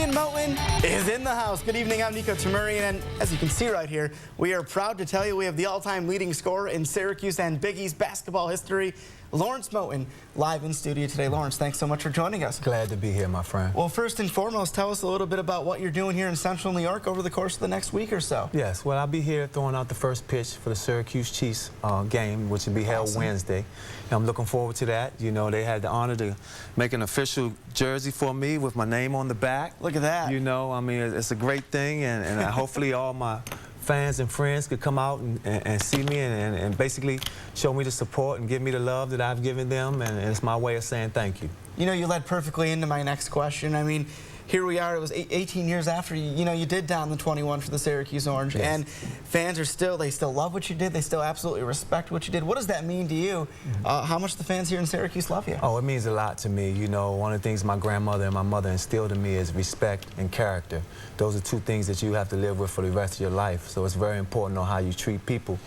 Tamurian Moten is in the house. Good evening, I'm Niko Tamurian, and as you can see right here, we are proud to tell you we have the all-time leading scorer in Syracuse and Big East basketball history, Lawrence Moten, live in studio today. Lawrence, thanks so much for joining us. Glad to be here, my friend. Well, first and foremost, tell us a little bit about what you're doing here in Central New York over the course of the next week or so. Yes, well, I'll be here throwing out the first pitch for the Syracuse Chiefs game, which will be held Wednesday. And I'm looking forward to that. You know, they had the honor to make an official jersey for me with my name on the back. Look at that. You know, I mean, it's a great thing, and hopefully all my fans and friends could come out and see me and basically show me the support and give me the love that I've given them, and it's my way of saying thank you. You know, you led perfectly into my next question. I mean, here we are, it was 18 years after you did down the 21 for the Syracuse Orange, yes. And fans are still love what you did, they still absolutely respect what you did. What does that mean to you? How much the fans here in Syracuse love you? Oh, it means a lot to me. You know, one of the things my grandmother and my mother instilled in me is respect and character. Those are two things that you have to live with for the rest of your life. So it's very important on how you treat people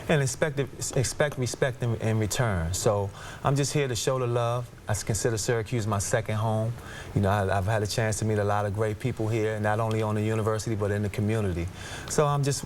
and expect respect in return. So I'm just here to show the love. I consider Syracuse my second home. You know, I've had a chance to meet a lot of great people here, not only on the university, but in the community. So I'm just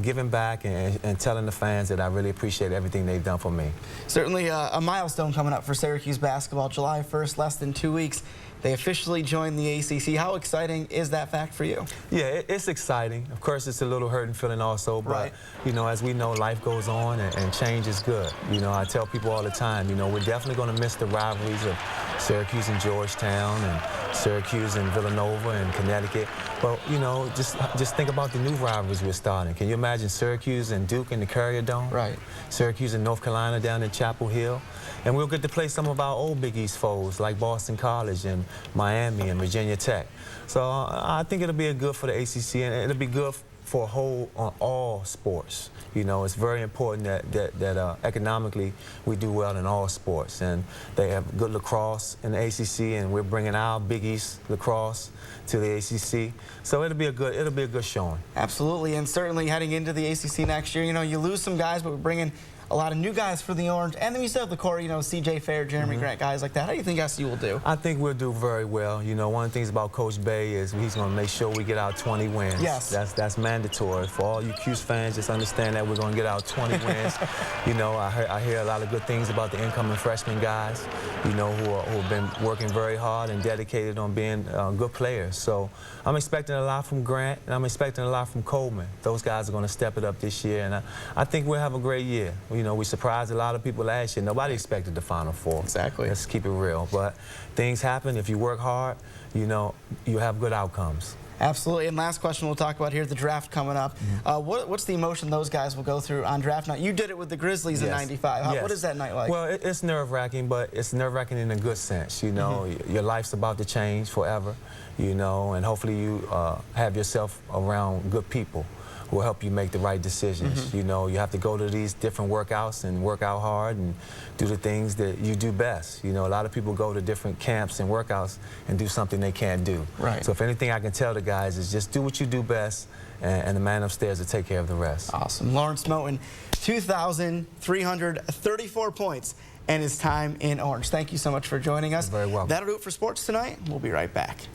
giving back and telling the fans that I really appreciate everything they've done for me. Certainly a milestone coming up for Syracuse basketball. July 1st, less than 2 weeks. They officially joined the ACC. How exciting is that fact for you? Yeah, it's exciting. Of course, it's a little hurting feeling also, but, right. You know, as we know, life goes on and change is good. You know, I tell people all the time, you know, we're definitely going to miss the rivalries of Syracuse and Georgetown and Syracuse and Villanova and Connecticut. But, you know, just think about the new rivalries we're starting. Can you imagine Syracuse and Duke in the Carrier Dome? Right. Syracuse and North Carolina down in Chapel Hill. And we'll get to play some of our old Big East foes like Boston College and Miami and Virginia Tech. So I think it'll be good for the ACC, and it'll be good for all sports. You know, it's very important that economically we do well in all sports, and they have good lacrosse in the ACC, and we're bringing our Big East lacrosse to the ACC. So it'll be a good showing. Absolutely, and certainly heading into the ACC next year, you know, you lose some guys, but we're bringing a lot of new guys for the Orange, and then you still have the core, you know, C.J. Fair, Jeremy Grant, guys like that. How do you think SU will do? I think we'll do very well. You know, one of the things about Coach Bay is he's going to make sure we get our 20 wins. Yes. That's mandatory. For all you Cuse fans, just understand that we're going to get our 20 wins. You know, I hear a lot of good things about the incoming freshman guys, you know, who have been working very hard and dedicated on being good players. So I'm expecting a lot from Grant, and I'm expecting a lot from Coleman. Those guys are going to step it up this year, and I think we'll have a great year. You know, we surprised a lot of people last year. Nobody expected the Final Four. Exactly. Let's keep it real. But things happen. If you work hard, you know, you have good outcomes. Absolutely. And last question we'll talk about here, the draft coming up. What's the emotion those guys will go through on draft night? You did it with the Grizzlies in '95. Yes. What is that night like? Well, it's nerve-wracking, but it's nerve-wracking in a good sense. You know, your life's about to change forever, you know, and hopefully you have yourself around good people who will help you make the right decisions. You know, you have to go to these different workouts and work out hard and do the things that you do best. You know, a lot of people go to different camps and workouts and do something they can't do. Right. So if anything I can tell the guys is just do what you do best, and the man upstairs will take care of the rest. Awesome. Lawrence Moten, 2,334 points and his time in Orange. Thank you so much for joining us. You're very welcome. That'll do it for sports tonight. We'll be right back.